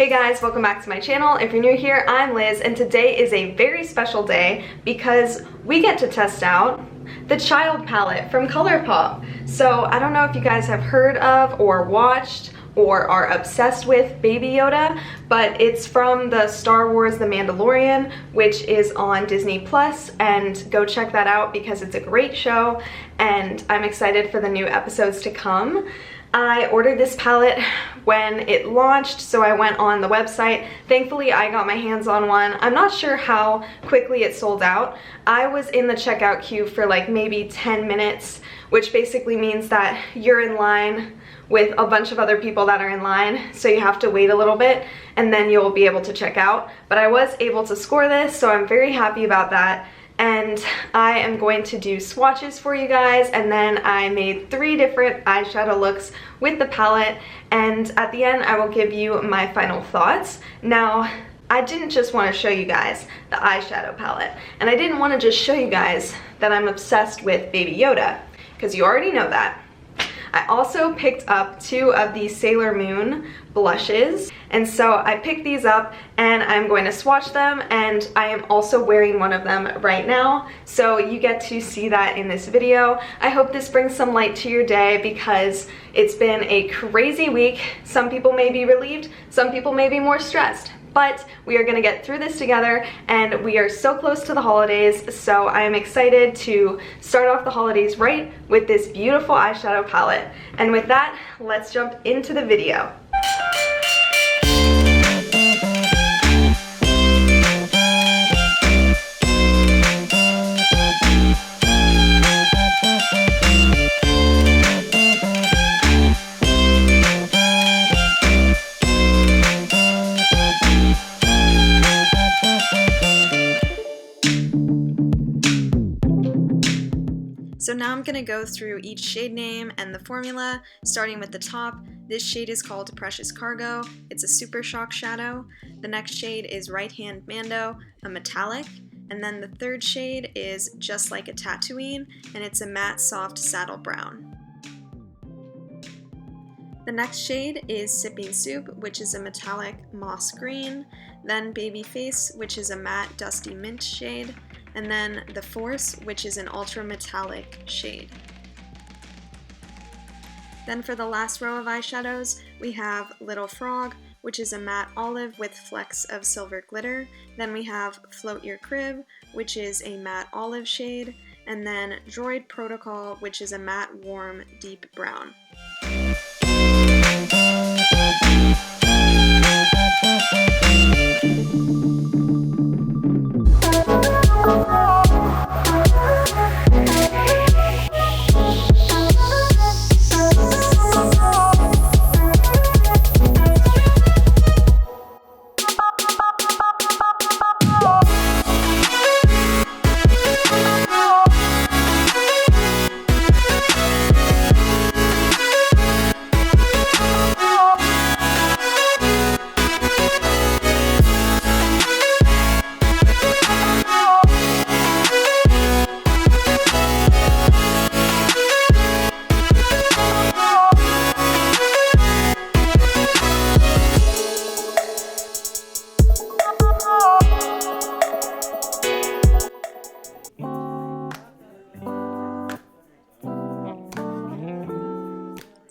Hey guys, welcome back to my channel. If you're new here, I'm Liz, and today is a very special day because we get to test out the child palette from Colourpop. So I don't know if you guys have heard of or watched or are obsessed with Baby Yoda, but it's from the Star Wars The Mandalorian, which is on Disney Plus, and go check that out because it's a great show and I'm excited for the new episodes to come. I ordered this palette when it launched, so I went on the website. Thankfully, I got my hands on one. I'm not sure how quickly it sold out. I was in the checkout queue for like maybe 10 minutes, which basically means that you're in line with a bunch of other people that are in line, so you have to wait a little bit and then you'll be able to check out. But I was able to score this, so I'm very happy about that. And I am going to do swatches for you guys, and then I made 3 different eyeshadow looks with the palette, and at the end I will give you my final thoughts. Now, I didn't just want to show you guys the eyeshadow palette, and I didn't want to just show you guys that I'm obsessed with Baby Yoda, because you already know that. I also picked up 2 of the Sailor Moon blushes, and so I picked these up and I'm going to swatch them, and I am also wearing one of them right now, so you get to see that in this video. I hope this brings some light to your day because it's been a crazy week. Some people may be relieved, some people may be more stressed. But we are gonna get through this together, and we are so close to the holidays, so I am excited to start off the holidays right with this beautiful eyeshadow palette. And with that, let's jump into the video. So now I'm going to go through each shade name and the formula, starting with the top. This shade is called Precious Cargo. It's a super shock shadow. The next shade is Right Hand Mando, a metallic. And then the third shade is Just Like a Tatooine, and it's a matte soft saddle brown. The next shade is Sipping Soup, which is a metallic moss green. Then Baby Face, which is a matte dusty mint shade. And then the Force, which is an ultra metallic shade. Then for the last row of eyeshadows, we have Little Frog, which is a matte olive with flecks of silver glitter. Then we have Float Your Crib, which is a matte olive shade. And then Droid Protocol, which is a matte warm deep brown.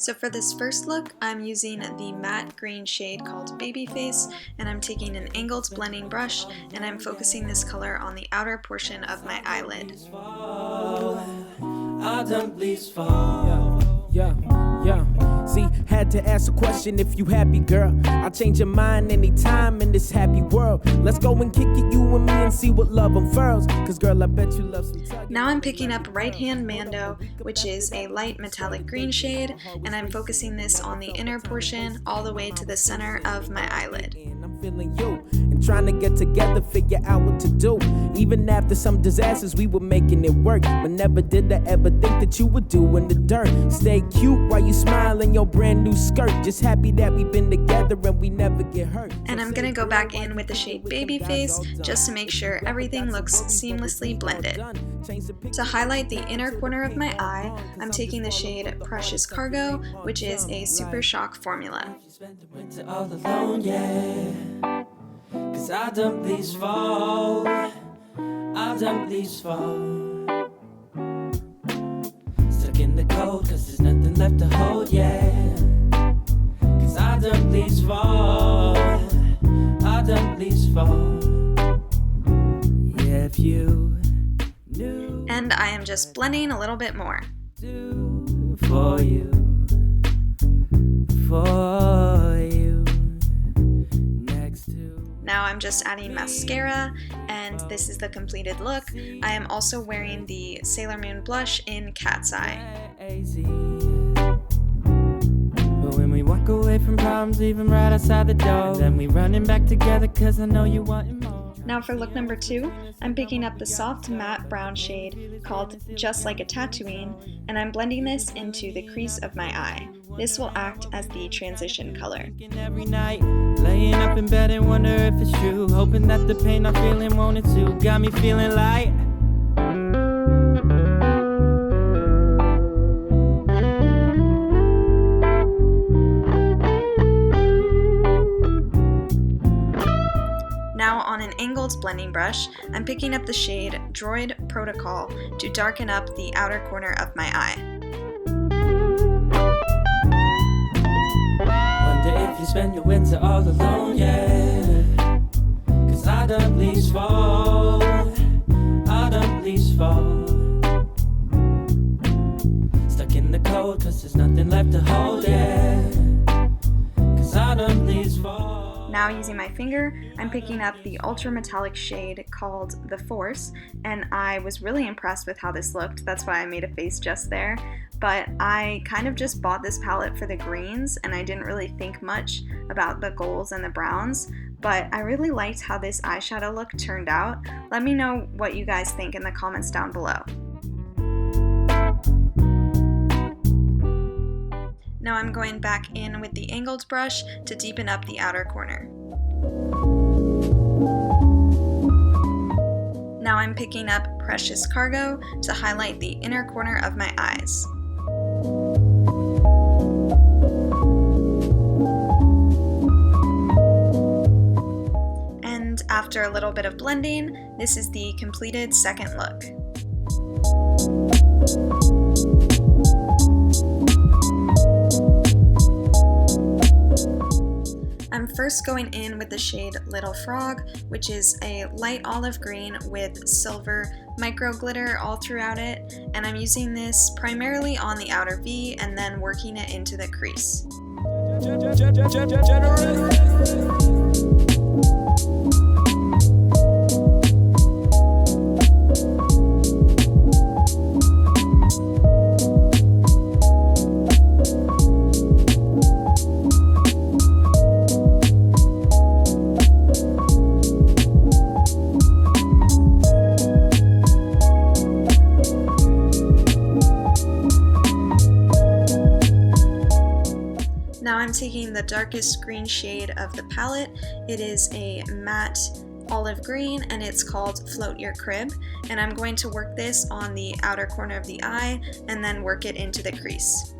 So for this first look, I'm using the matte green shade called Baby Face, and I'm taking an angled blending brush and I'm focusing this color on the outer portion of my eyelid. Yeah. See, had to ask a question if you happy, girl. I'll change your mind anytime in this happy world. Let's go and kick it, you and me, and see what love unfurls. Cause girl, I bet you love some tugging. Now I'm picking up Right Hand Mando, which is a light metallic green shade, and I'm focusing this on the inner portion all the way to the center of my eyelid. I'm feeling you, and trying to get together, figure out what to do. Even after some disasters, we were making it work. But never did I ever think that you would do in the dirt. Stay cute while you smile in your brand new skirt. Just happy that we've been together and we never get hurt. And I'm gonna go back in with the shade Baby Face just to make sure everything looks seamlessly blended. To highlight the inner corner of my eye, I'm taking the shade Precious Cargo, which is a Super Shock formula. Cause I dump these fall, I dump these fall. Stuck in the cold cause there's nothing left to hold, yeah. Cause I dump these fall, I dump these fall. Yeah, if you knew. And I am just blending a little bit more. Do for you, for you. Now I'm just adding mascara, and this is the completed look. I am also wearing the Sailor Moon blush in Cat's Eye. But when we walk away from problems, leave them right outside the door. Then we running back together cause I know you want more. Now for look number 2, I'm picking up the soft matte brown shade called Just Like a Tatooine, and I'm blending this into the crease of my eye. This will act as the transition color. Every night, laying up in bed and wonder if it's true. Hoping that the pain I'm feeling won't it too. Got me feeling light. Now on an angled blending brush, I'm picking up the shade Droid Protocol to darken up the outer corner of my eye. Wonder if you spend your winter all alone, yeah. Cause I dump leaves fall, I dump leaves fall. Stuck in the cold cause there's nothing left to hold, yeah. Cause I dump leaves fall. Now using my finger, I'm picking up the ultra metallic shade called The Force, and I was really impressed with how this looked. That's why I made a face just there. But I kind of just bought this palette for the greens, and I didn't really think much about the golds and the browns, but I really liked how this eyeshadow look turned out. Let me know what you guys think in the comments down below. Now I'm going back in with the angled brush to deepen up the outer corner. Now I'm picking up Precious Cargo to highlight the inner corner of my eyes. And after a little bit of blending, this is the completed second look. I'm first going in with the shade Little Frog, which is a light olive green with silver micro glitter all throughout it, and I'm using this primarily on the outer V and then working it into the crease. Now I'm taking the darkest green shade of the palette. It is a matte olive green and it's called Float Your Crib, and I'm going to work this on the outer corner of the eye and then work it into the crease.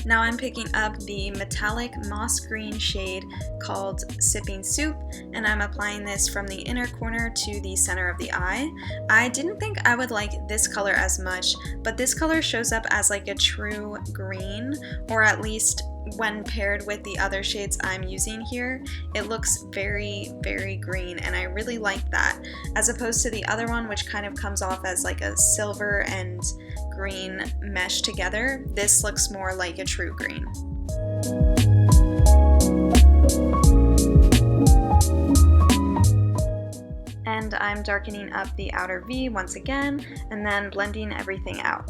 Now I'm picking up the metallic moss green shade called Sipping Soup, and I'm applying this from the inner corner to the center of the eye. I didn't think I would like this color as much, but this color shows up as like a true green, or at least when paired with the other shades I'm using here, it looks very, very green, and I really like that, as opposed to the other one, which kind of comes off as like a silver and green mesh together. This looks more like a true green. And and I'm darkening up the outer V once again, and then blending everything out.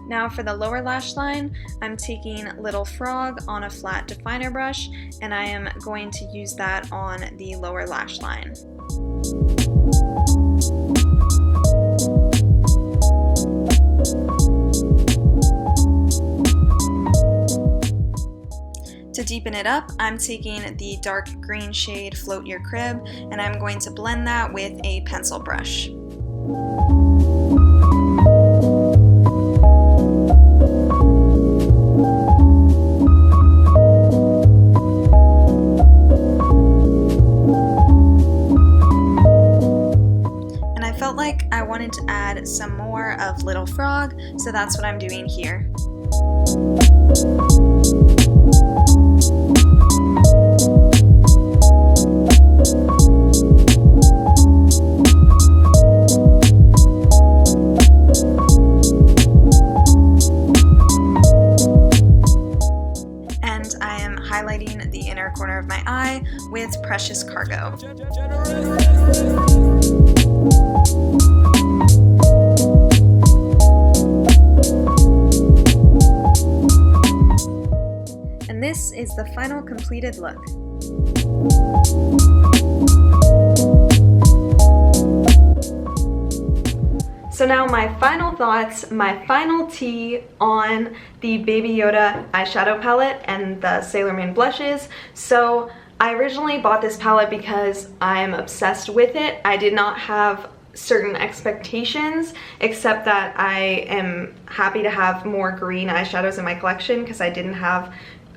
Now for the lower lash line, I'm taking Little Frog on a flat definer brush, and I am going to use that on the lower lash line. To deepen it up, I'm taking the dark green shade Float Your Crib, and I'm going to blend that with a pencil brush. Like I wanted to add some more of Little Frog, so that's what I'm doing here. And I am highlighting the inner corner of my eye with Precious Cargo. And this is the final completed look. So now my final thoughts, my final tea on the Baby Yoda eyeshadow palette and the Sailor Moon blushes. So I originally bought this palette because I'm obsessed with it. I did not have certain expectations, except that I am happy to have more green eyeshadows in my collection because I didn't have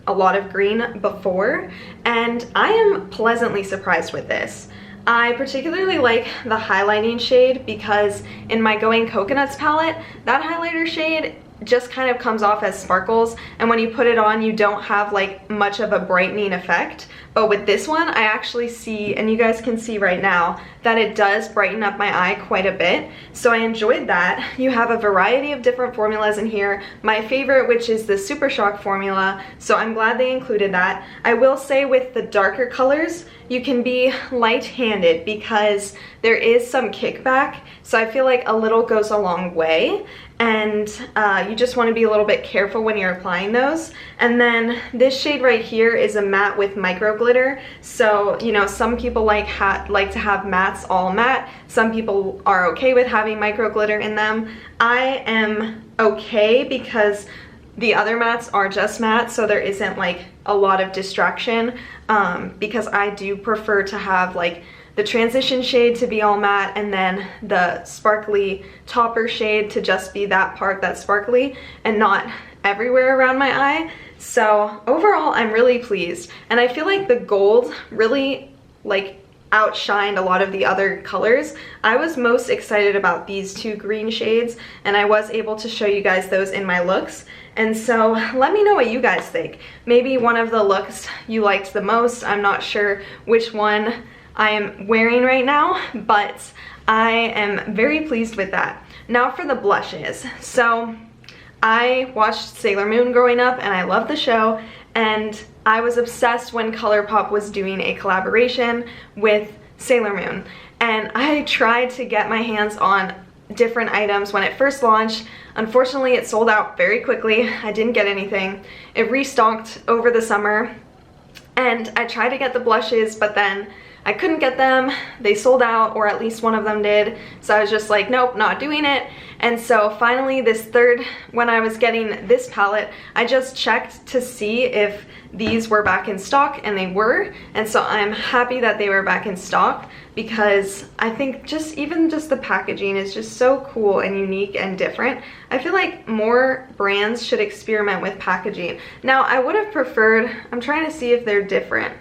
a lot of green before, and I am pleasantly surprised with this. I particularly like the highlighting shade because in my Going Coconuts palette, that highlighter shade just kind of comes off as sparkles, and when you put it on you don't have like much of a brightening effect. But with this one I actually see, and you guys can see right now, that it does brighten up my eye quite a bit, so I enjoyed that. You have a variety of different formulas in here. My favorite, which is the Super Shock formula, so I'm glad they included that. I will say with the darker colors you can be light-handed because there is some kickback, so I feel like a little goes a long way, and you just want to be a little bit careful when you're applying those. And then this shade right here is a matte with micro glitter, so you know, some people like to have mattes all matte, some people are okay with having micro glitter in them. I am okay because the other mattes are just matte, so there isn't like a lot of distraction, because I do prefer to have like the transition shade to be all matte and then the sparkly topper shade to just be that part that's sparkly and not everywhere around my eye. So overall I'm really pleased, and I feel like the gold really like outshined a lot of the other colors. I was most excited about these two green shades, and I was able to show you guys those in my looks. And so let me know what you guys think. Maybe one of the looks you liked the most. I'm not sure which one I am wearing right now, but I am very pleased with that. Now for the blushes. So I watched Sailor Moon growing up and I love the show, and I was obsessed when Colourpop was doing a collaboration with Sailor Moon, and I tried to get my hands on different items when it first launched. Unfortunately it sold out very quickly. I didn't get anything. It restocked over the summer, and I tried to get the blushes, but then I couldn't get them. They sold out, or at least one of them did, so I was just like, nope, not doing it. And so finally when I was getting this palette, I just checked to see if these were back in stock, and they were, and so I'm happy that they were back in stock, because I think even just the packaging is just so cool and unique and different. I feel like more brands should experiment with packaging. Now I would have preferred, I'm trying to see if they're different.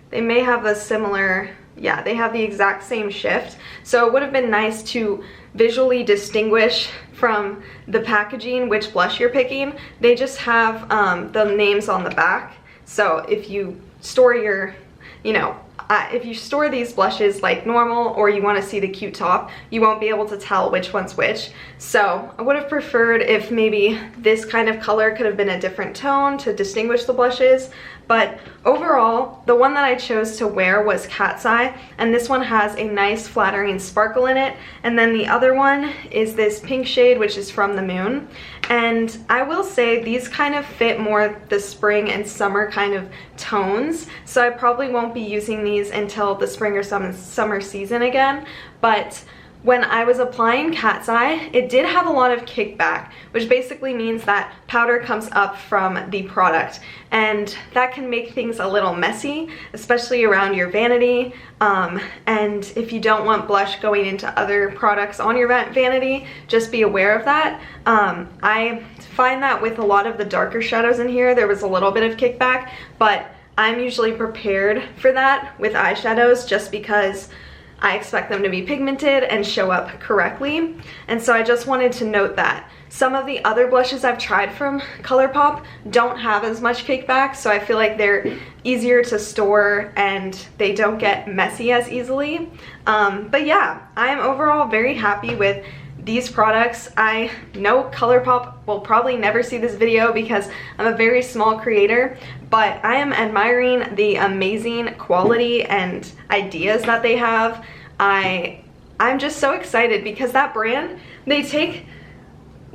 They may have a similar, yeah, they have the exact same shift, so it would have been nice to visually distinguish from the packaging which blush you're picking. They just have the names on the back, so if you store your, you know, if you store these blushes like normal or you want to see the cute top, you won't be able to tell which one's which. So I would have preferred if maybe this kind of color could have been a different tone to distinguish the blushes. But overall, the one that I chose to wear was Cat's Eye, and this one has a nice flattering sparkle in it. And then the other one is this pink shade, which is from the Moon. And I will say these kind of fit more the spring and summer kind of tones, so I probably won't be using these until the spring or summer season again. But when I was applying Cat's Eye, it did have a lot of kickback, which basically means that powder comes up from the product, and that can make things a little messy, especially around your vanity. And if you don't want blush going into other products on your vanity, just be aware of that. I find that with a lot of the darker shadows in here, there was a little bit of kickback, but I'm usually prepared for that with eyeshadows just because I expect them to be pigmented and show up correctly. And so I just wanted to note that. Some of the other blushes I've tried from Colourpop don't have as much kickback, so I feel like they're easier to store and they don't get messy as easily. But yeah, I am overall very happy with these products. I know Colourpop will probably never see this video because I'm a very small creator, but I am admiring the amazing quality and ideas that they have. I'm just so excited because that brand, they take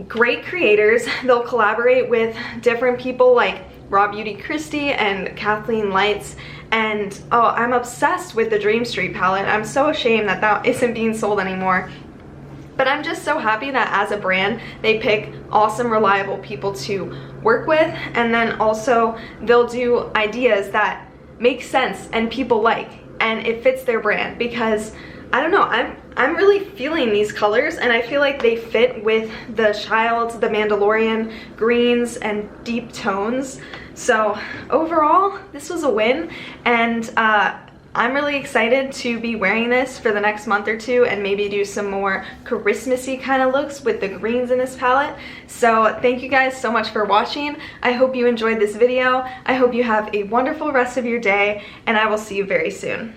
great creators, they'll collaborate with different people like Raw Beauty Christie and Kathleen Lights, and oh, I'm obsessed with the Dream Street palette. I'm so ashamed that that isn't being sold anymore. But I'm just so happy that as a brand, they pick awesome, reliable people to work with, and then also they'll do ideas that make sense and people like, and it fits their brand. Because I don't know, I'm really feeling these colors, and I feel like they fit with the Child, the Mandalorian greens and deep tones. So overall, this was a win, and I'm really excited to be wearing this for the next month or two and maybe do some more Christmassy kind of looks with the greens in this palette. So thank you guys so much for watching. I hope you enjoyed this video. I hope you have a wonderful rest of your day, and I will see you very soon.